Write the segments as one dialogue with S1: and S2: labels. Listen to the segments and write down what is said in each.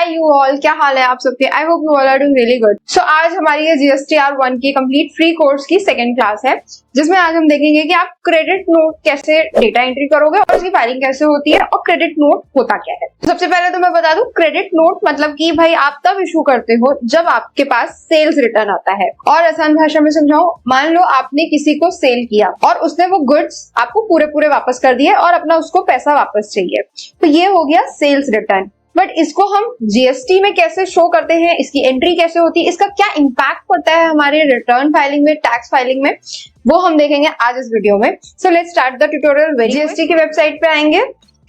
S1: Hi you all, क्या हाल है आप सबके। I hope you all are doing really good. So आज हमारी ये GSTR1 की कंप्लीट फ्री कोर्स की सेकंड क्लास है, जिसमें आज हम देखेंगे कि आप क्रेडिट नोट कैसे डेटा एंट्री करोगे और उसकी फाइलिंग कैसे होती है और क्रेडिट नोट होता क्या है। सबसे पहले तो मैं बता दूं, क्रेडिट नोट मतलब कि भाई आप तब इशू करते हो जब आपके पास सेल्स रिटर्न आता है। और आसान भाषा में समझाऊं, मान लो आपने किसी को सेल किया और उसने वो गुड्स आपको पूरे वापस कर दिए और अपना उसको पैसा वापस चाहिए, तो ये हो गया सेल्स रिटर्न। बट इसको हम जीएसटी में कैसे शो करते हैं, इसकी एंट्री कैसे होती है, इसका क्या इम्पैक्ट पड़ता है हमारे रिटर्न फाइलिंग में, टैक्स फाइलिंग में, वो हम देखेंगे आज इस वीडियो में। So let's start the tutorial. GST की वेबसाइट पे आएंगे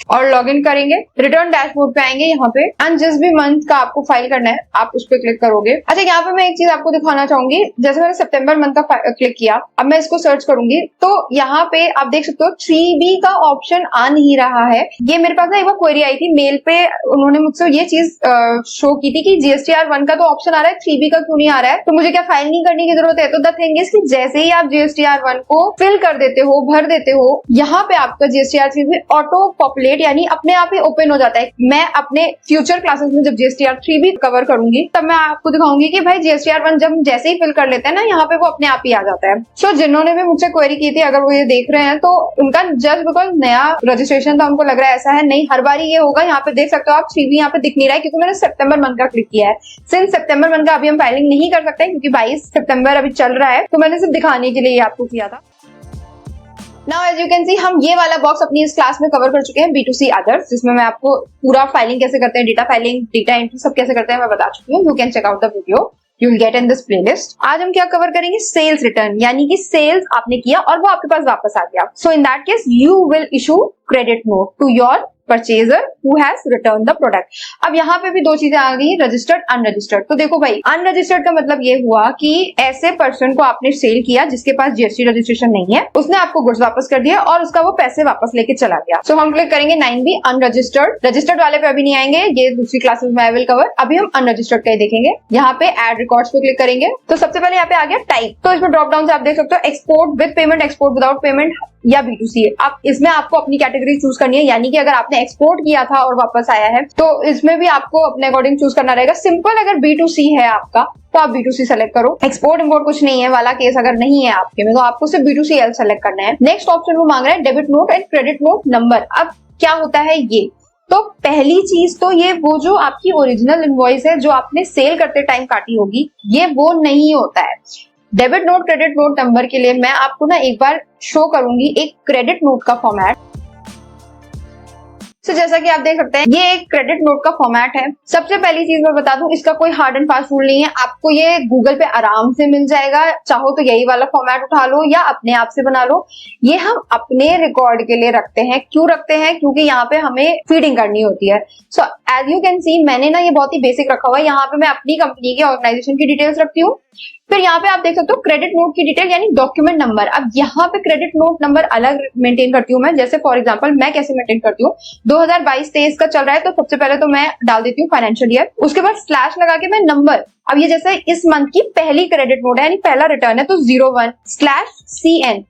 S1: और लॉगिन करेंगे, रिटर्न डैशबोर्ड पे आएंगे यहाँ पे, एंड जिस भी मंथ का आपको फाइल करना है आप उस पर क्लिक करोगे। अच्छा, यहाँ पे मैं एक चीज आपको दिखाना चाहूंगी। जैसे मैंने सितंबर मंथ का क्लिक किया, अब मैं इसको सर्च करूंगी तो यहाँ पे आप देख सकते हो 3B का ऑप्शन आ नहीं रहा है। ये मेरे पास ना एक बार क्वेरी आई थी मेल पे, उन्होंने मुझसे ये चीज शो की थी कि GSTR1 का तो ऑप्शन आ रहा है, 3B का क्यों नहीं आ रहा है, तो मुझे क्या फाइल नहीं करने की जरूरत है। तो द थिंग इज कि जैसे ही आप GSTR1 को फिल कर देते हो, भर देते हो, यहाँ पे आपका GSTR3 में ऑटो पॉपुलेट यानी अपने आप ही ओपन हो जाता है। मैं अपने फ्यूचर क्लासेस में जब GSTR3 भी कवर करूंगी तब मैं आपको दिखाऊंगी कि भाई GSTR1 जब जैसे ही फिल कर लेते हैं ना, यहाँ पे वो अपने आप ही आ जाता है। सो जिन्होंने भी मुझसे क्वेरी की थी, अगर वो ये देख रहे हैं तो उनका जस्ट बिकॉज नया रजिस्ट्रेशन था, उनको लग रहा है ऐसा है, नहीं हर बार ये होगा। यहाँ पे देख सकते हो आप 3B यहाँ पे दिख नहीं रहा है क्योंकि मैंने सितंबर मंथ का क्लिक किया है। सिंस सितंबर मंथ का अभी हम फाइलिंग नहीं कर सकते क्योंकि 22 सितंबर अभी चल रहा है, तो मैंने सिर्फ दिखाने के लिए आपको किया था। Now as you can see, हम ये वाला बॉक्स अपनी इस क्लास में कवर कर चुके हैं, B2C अदर्स, जिसमें मैं आपको पूरा फाइलिंग कैसे करते हैं, डेटा फाइलिंग, डेटा एंट्री सब कैसे करते हैं मैं बता चुकी हूँ। You can check out the video, you will get in this playlist. आज हम क्या कवर करेंगे, सेल्स रिटर्न, यानी कि सेल्स आपने किया और वो आपके पास वापस आ गया। So in that case you will issue credit note to your purchaser who has return the product. अब यहाँ पे भी दो चीजें आ गई, रजिस्टर्ड, अनरजिस्टर्ड। तो देखो भाई, अनरजिस्टर्ड का मतलब ये हुआ कि ऐसे पर्सन को आपने सेल किया जिसके पास GST रजिस्ट्रेशन नहीं है, उसने आपको गुड्स वापस कर दिया और उसका वो पैसे वापस लेके चला गया। सो हम क्लिक करेंगे 9B अनरजिस्टर्ड। रजिस्टर्ड वाले पे अभी नहीं आएंगे, ये दूसरी क्लासेस में आई विल कवर। अभी हम अनरजिस्टर्ड का ही देखेंगे। यहाँ पे एड रिकॉर्ड्स पे क्लिक करेंगे तो सबसे पहले यहाँ पे आ गया टाइप। तो इसमें ड्रॉप डाउन से आप देख सकते हो export with payment, export without payment या B2C। अब इसमें आपको अपनी कैटेगरी चूज करनी है, यानी कि अगर आपने एक्सपोर्ट किया था और वापस आया है तो इसमें भी आपको अपने अकॉर्डिंग चूज करना रहेगा। सिंपल अगर B2C है आपका तो आप B2C सेलेक्ट करो। एक्सपोर्ट इंपोर्ट कुछ नहीं है वाला केस अगर नहीं है आपके में तो आपको सिर्फ B2CL सेलेक्ट करना है। नेक्स्ट ऑप्शन वो मांग रहा है debit note and credit note number. अब क्या होता है ये, तो पहली चीज तो ये वो जो आपकी ओरिजिनल इनवॉइस है जो आपने सेल करते टाइम काटी होगी, ये वो नहीं होता है। Debit note credit note number के लिए मैं आपको ना एक बार शो करूंगी एक क्रेडिट नोट का फॉर्मेट। तो जैसा कि आप देख सकते हैं ये एक क्रेडिट नोट का फॉर्मेट है। सबसे पहली चीज मैं बता दूं, इसका कोई हार्ड एंड फास्ट रूल नहीं है, आपको ये गूगल पे आराम से मिल जाएगा। चाहो तो यही वाला फॉर्मेट उठा लो या अपने आप से बना लो। ये हम अपने रिकॉर्ड के लिए रखते हैं। क्यों रखते हैं, क्योंकि यहाँ पे हमें फीडिंग करनी होती है। So as you can see, मैंने ना ये बहुत ही बेसिक रखा हुआ है। यहाँ पे मैं अपनी कंपनी के ऑर्गेनाइजेशन की डिटेल्स रखती हूँ। फिर यहाँ पे आप देख सकते हो क्रेडिट नोट की डिटेल यानी डॉक्यूमेंट नंबर। अब यहाँ पे क्रेडिट नोट नंबर अलग मेंटेन करती हूँ मैं। जैसे फॉर एग्जांपल मैं कैसे मेंटेन करती हूँ, 2022-23 का चल रहा है तो सबसे पहले तो मैं डाल देती हूँ फाइनेंशियल ईयर, उसके बाद स्लैश लगा के मैं नंबर। अब ये जैसे इस मंथ की पहली क्रेडिट नोट है यानी पहला रिटर्न है तो 01/CN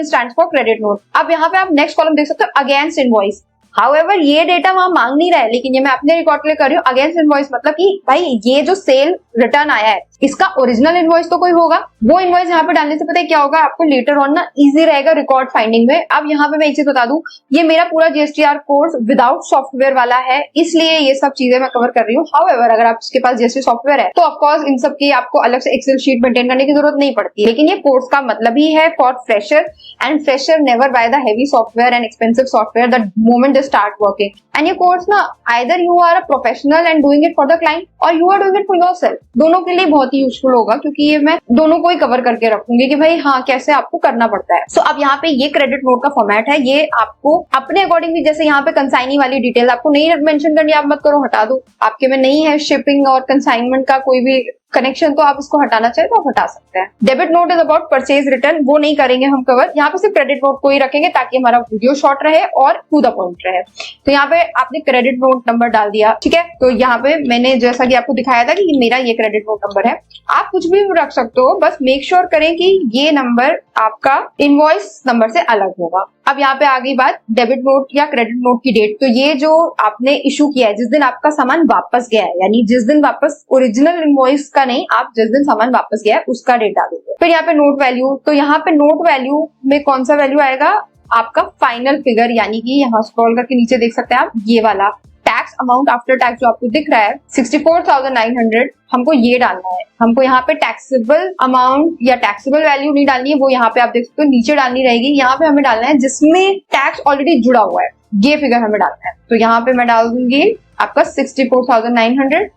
S1: stands for credit note. अब यहाँ पे आप नेक्स्ट कॉलम देख सकते हो अगेंस्ट इनवॉइस। हाउएवर ये डेटा वहां मांग नहीं रहा है, लेकिन ये मैं अपने रिकॉर्ड के लिए कर रही हूँ। अगेंस्ट इनवॉइस मतलब कि भाई ये जो सेल रिटर्न आया है इसका ओरिजिनल इनवॉइस तो कोई होगा, वो इनवॉइस यहाँ पे डालने से पता है क्या होगा, आपको लेटर ऑन ना इजी रहेगा रिकॉर्ड फाइंडिंग में। अब यहाँ पे मैं एक चीज बता दूं, ये मेरा पूरा GSTR कोर्स विदाउट सॉफ्टवेयर वाला है, इसलिए ये सब चीजें मैं कवर कर रही हूँ। हाउएवर अगर आपके पास GST सॉफ्टवेयर है तो ऑफकोर्स इन सब की आपको अलग से एक्सेल शीट मेंटेन करने की जरूरत नहीं पड़ती, लेकिन ये कोर्स का मतलब ही है for fresher, and fresher never buy the heavy software and expensive software the moment they start working. And ये कोर्स ना either you are a professional and doing it for the client और you are doing it for yourself, दोनों के लिए बहुत ही useful होगा क्योंकि ये मैं दोनों को ही कवर करके रखूंगी कि भाई हाँ कैसे आपको करना पड़ता है। सो अब यहाँ पे ये क्रेडिट नोट का फॉर्मेट है, ये आपको अपने अकॉर्डिंग भी, जैसे यहाँ पे कंसाइनी वाली डिटेल आपको नहीं मेंशन करनी, आप मत करो, हटा दो। आपके में नहीं है शिपिंग और कंसाइनमेंट का कोई भी कनेक्शन, तो आप इसको हटाना चाहे तो आप हटा सकते हैं। Debit note is about purchase return, वो नहीं करेंगे हम कवर, यहाँ पे सिर्फ क्रेडिट नोट को ही रखेंगे ताकि हमारा वीडियो शॉर्ट रहे और टू द पॉइंट रहे। तो यहाँ पे आपने क्रेडिट नोट नंबर डाल दिया, ठीक है। तो यहाँ पे मैंने जैसा कि आपको दिखाया था कि मेरा ये क्रेडिट नोट नंबर है, आप कुछ भी रख सकते हो, बस मेक श्योर करें कि ये नंबर आपका इनवॉइस नंबर से अलग होगा। अब यहाँ पे आ गई बात डेबिट नोट या क्रेडिट नोट की डेट। तो ये जो आपने इशू किया है, जिस दिन आपका सामान वापस गया है, यानी जिस दिन वापस, ओरिजिनल इनवॉइस का नहीं, आप जिस दिन सामान वापस गया है उसका डेट डालोगे। फिर यहाँ पे नोट वैल्यू, तो यहाँ पे नोट वैल्यू में कौन सा वैल्यू आएगा, आपका फाइनल फिगर, यानी कि यहाँ स्क्रॉल करके नीचे देख सकते हैं आप, ये वाला टैक्स अमाउंट आफ्टर टैक्स जो आपको दिख रहा है 64,900, हमको ये डालना है। हमको यहाँ पे टैक्सेबल अमाउंट या टैक्सेबल वैल्यू नहीं डालनी है, वो यहाँ पे आप देख सकते हो नीचे डालनी रहेगी। यहाँ पे हमें डालना है जिसमें टैक्स ऑलरेडी जुड़ा हुआ है, ये फिगर हमें डालना है। तो यहाँ पे मैं डाल दूंगी आपका 64,900।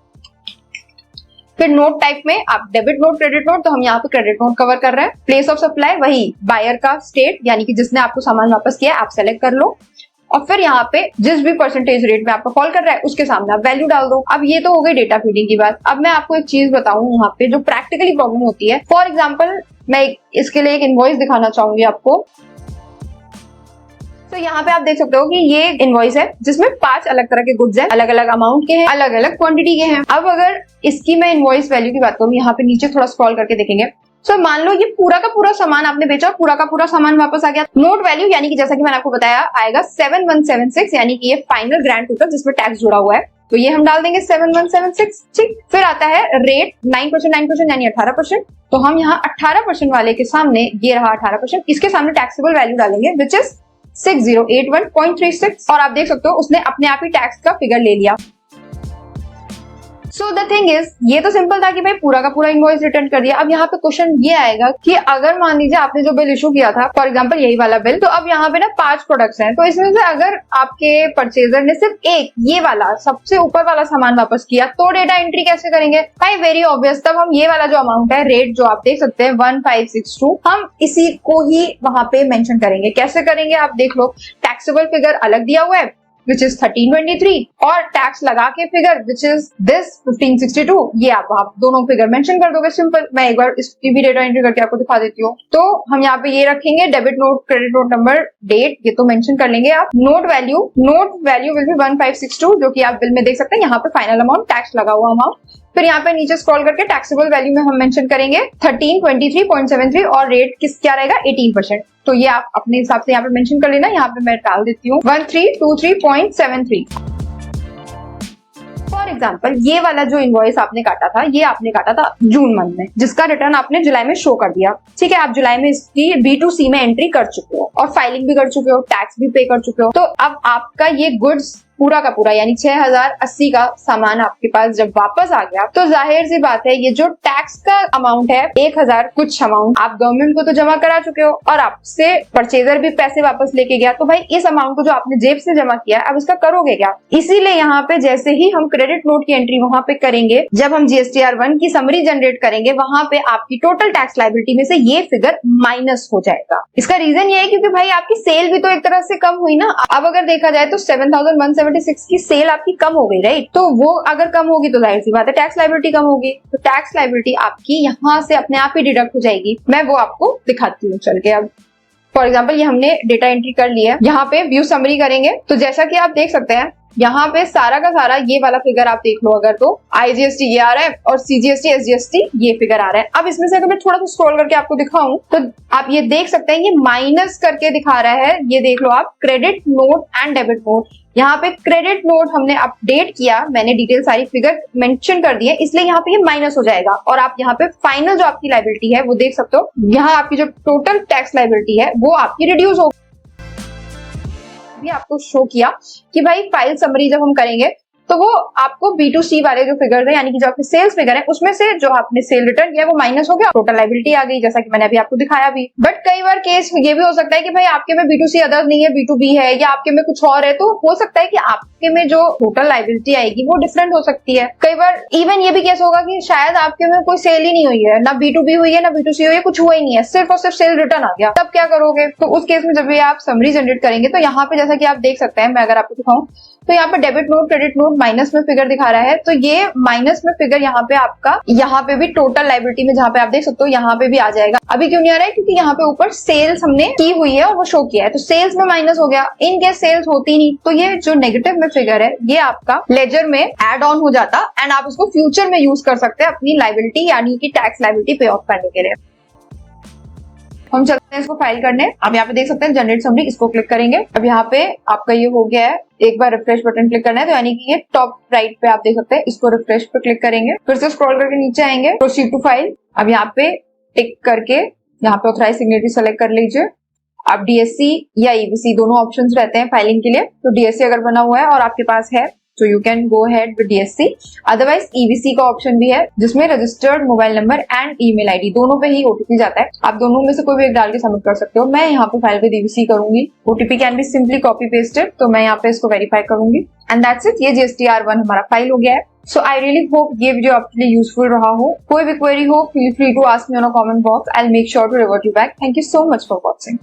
S1: फिर नोट टाइप में आप डेबिट नोट, क्रेडिट नोट, तो हम यहाँ पे क्रेडिट नोट कवर कर रहे हैं। प्लेस ऑफ सप्लाई वही बायर का स्टेट, यानी कि जिसने आपको सामान वापस किया आप सेलेक्ट कर लो, और फिर यहाँ पे जिस भी परसेंटेज रेट में आपको फॉल कर रहा है उसके सामने आप वैल्यू डाल दो। अब ये तो हो गई डेटा फीडिंग की बात। अब मैं आपको एक चीज बताऊं यहाँ पे जो प्रैक्टिकली प्रॉब्लम होती है। फॉर एग्जाम्पल मैं इसके लिए एक इनवॉइस दिखाना चाहूंगी आपको। तो यहाँ पे आप देख सकते हो कि ये इनवॉइस है जिसमें 5 अलग तरह के गुड्स हैं, अलग अलग अमाउंट के हैं, अलग अलग क्वांटिटी के हैं। अब अगर इसकी मैं इनवॉइस वैल्यू की बात करूँ, यहाँ पे नीचे थोड़ा स्क्रॉल करके देखेंगे, तो मान लो ये पूरा का पूरा सामान आपने बेचा, पूरा का पूरा सामान वापस आ गया। नोट वैल्यू यानी कि जैसा कि मैंने आपको बताया आएगा 7176, यानी कि ये फाइनल ग्रैंड टोटल जिसमें टैक्स जुड़ा हुआ है, तो ये हम डाल देंगे 7176, ठीक। फिर आता है रेट 9% यानी 18%, तो हम यहाँ 18% वाले के सामने, ये रहा 18%, इसके सामने टैक्सेबल वैल्यू डालेंगे विच इज 6081.36, और आप देख सकते हो उसने अपने आप ही टैक्स का फिगर ले लिया। सो द थिंग इज, ये तो सिंपल था कि भाई पूरा का पूरा इनवॉइस रिटर्न कर दिया। अब यहाँ पे क्वेश्चन ये आएगा कि अगर मान लीजिए आपने जो बिल इशू किया था, फॉर एग्जांपल यही वाला बिल, तो अब यहाँ पे ना 5 प्रोडक्ट्स हैं, तो इसमें से अगर आपके परचेजर ने सिर्फ एक, ये वाला सबसे ऊपर वाला सामान वापस किया, तो डेटा एंट्री कैसे करेंगे भाई? वेरी ऑब्वियस, तब हम ये वाला जो अमाउंट है, रेट जो आप देख सकते हैं 1562, हम इसी को ही वहां पे मेंशन करेंगे। कैसे करेंगे आप देख लो, टैक्सेबल फिगर अलग दिया हुआ है which is 1323, और टैक्स लगा के फिगर which is this 1562, ये आप दोनों फिगर मेंशन कर दोगे। सिंपल, मैं एक बार इसकी भी डेटा एंट्री करके आपको दिखा देती हूँ। तो हम यहाँ पे ये रखेंगे debit note, credit note number, date, ये तो मेंशन कर लेंगे आप। नोट वैल्यू विल बी 1562, जो कि आप बिल में देख सकते हैं। यहाँ पे फाइनल अमाउंट, टैक्स लगा हुआ अमाउंट। फिर यहाँ पे नीचे स्क्रॉल करके टैक्सेबल वैल्यू में हम मेंशन करेंगे 1323.73, और रेट क्या रहेगा 18%। तो ये आप अपने हिसाब से यहाँ पे मेंशन कर लेना। यहाँ पे मैं डाल देती हूँ 1323.73। फॉर एग्जाम्पल ये वाला जो इनवॉइस आपने काटा था, ये आपने काटा था जून मंथ में, जिसका रिटर्न आपने जुलाई में शो कर दिया, ठीक है। आप जुलाई में इसकी B2C में एंट्री कर चुके हो और फाइलिंग भी कर चुके हो, टैक्स भी पे कर चुके हो। तो अब आपका ये गुड्स पूरा का पूरा यानी 6080 का सामान आपके पास जब वापस आ गया, तो जाहिर सी बात है ये जो टैक्स का अमाउंट है 1000 कुछ अमाउंट आप गवर्नमेंट को तो जमा करा चुके हो, और आपसे परचेजर भी पैसे वापस लेके गया। तो भाई इस अमाउंट को जो आपने जेब से जमा किया अब इसका करोगे क्या? इसीलिए यहाँ पे जैसे ही हम क्रेडिट नोट की एंट्री वहां पे करेंगे, जब हम GSTR1 की समरी जनरेट करेंगे, वहां पे आपकी टोटल टैक्स लायबिलिटी में से ये फिगर माइनस हो जाएगा। इसका रीजन ये है क्योंकि भाई आपकी सेल भी तो एक तरह से कम हुई ना। अब अगर देखा जाए तो 7176 की सेल आपकी कम हो गई, राइट? तो वो अगर कम होगी तो जाहिर सी बात है टैक्स लायबिलिटी कम होगी, तो टैक्स लायबिलिटी आपकी यहाँ से अपने आप ही डिडक्ट हो जाएगी। मैं वो आपको दिखाती हूँ चल के। अब फॉर एग्जाम्पल ये हमने डेटा एंट्री कर लिया है, यहाँ पे व्यू समरी करेंगे, तो जैसा कि आप देख सकते हैं यहाँ पे सारा का सारा ये वाला फिगर आप देख लो अगर, तो IGST ये आ रहा है और CGST SGST ये फिगर आ रहा है। अब इसमें से अगर मैं थोड़ा सा स्क्रॉल करके आपको दिखाऊं तो आप ये देख सकते हैं ये माइनस करके दिखा रहा है। ये देख लो आप, credit note and debit note. यहाँ पे क्रेडिट नोट हमने अपडेट किया, मैंने डिटेल सारी फिगर मेंशन कर दी है, इसलिए यहाँ पे ये माइनस हो जाएगा। और आप यहाँ पे फाइनल जो आपकी लायबिलिटी है वो देख सकते हो, यहाँ आपकी जो टोटल टैक्स लायबिलिटी है वो आपकी रिड्यूस हो। भी आपको शो किया कि भाई फाइल समरी जब हम करेंगे तो वो आपको B2C वाले जो फिगर है, यानी कि जो आपके सेल्स फिगर है, उसमें से जो आपने सेल रिटर्न किया वो माइनस हो गया, टोटल लायबिलिटी आ गई, जैसा कि मैंने अभी आपको दिखाया भी। बट कई बार केस ये भी हो सकता है कि भाई आपके में B2C अदर नहीं है, B2B है, या आपके में कुछ और है, तो हो सकता है कि आपके में जो टोटल लायबिलिटी आएगी वो डिफरेंट हो सकती है। कई बार इवन ये भी केस होगा कि शायद आपके में कोई सेल ही नहीं हुई है, ना B2B हुई है ना B2C हुई है, कुछ हुआ ही नहीं है, सिर्फ और सिर्फ सेल रिटर्न आ गया। तब क्या करोगे? तो उस केस में जब भी आप समरी जनरेट करेंगे तो यहाँ पे जैसा कि आप देख सकते हैं, मैं अगर आपको दिखाऊं तो यहाँ पे debit note, credit note minus में फिगर दिखा रहा है, तो ये माइनस में फिगर यहाँ पे आपका, यहाँ पे भी टोटल लायबिलिटी में जहाँ पे आप देख सकते हो यहाँ पे भी आ जाएगा। अभी क्यों नहीं आ रहा है? क्योंकि यहाँ पे ऊपर सेल्स हमने की हुई है और वो शो किया है, तो सेल्स में माइनस हो गया। इन केस सेल्स होती नहीं तो ये जो नेगेटिव में फिगर है ये आपका लेजर में एड ऑन हो जाता एंड आप इसको फ्यूचर में यूज कर सकते हैं अपनी लायबिलिटी यानी कि टैक्स लायबिलिटी पे ऑफ करने के लिए। हम चलते हैं इसको फाइल करने। अब यहाँ पे देख सकते हैं जनरेट समरी, इसको क्लिक करेंगे। अब यहाँ पे आपका ये हो गया है, एक बार रिफ्रेश बटन क्लिक करना है तो यानी कि ये टॉप राइट पे आप देख सकते हैं, इसको रिफ्रेश पे क्लिक करेंगे, फिर से स्क्रॉल करके नीचे आएंगे, प्रोसीड टू फाइल। अब यहाँ पे टिक करके यहाँ पे ऑथराइज सिग्नेटरी सेलेक्ट कर लीजिए। अब डीएससी या ईवीसी दोनों ऑप्शंस रहते हैं फाइलिंग के लिए, तो डीएससी अगर बना हुआ है और आपके पास है तो you can go head with DSC, otherwise EVC का ऑप्शन भी है जिसमें registered mobile number and email ID दोनों पे ही ओटीपी जाता है। आप दोनों में से कोई भी एक डाल के सबमिट कर सकते हो। मैं यहाँ पे फाइल विद ईवीसी करूंगी। OTP can be simply copy pasted, तो मैं यहाँ पे इसको वेरीफाई करूंगी एंड दैट्स इट। ये GSTR1 हमारा फाइल हो गया है। सो आई रियली होप ये वीडियो आपके लिए यूजफुल रहा हो। कोई भी क्वेरी हो feel free to ask me on a comment box, I will make sure to revert you back. Thank you so much for watching.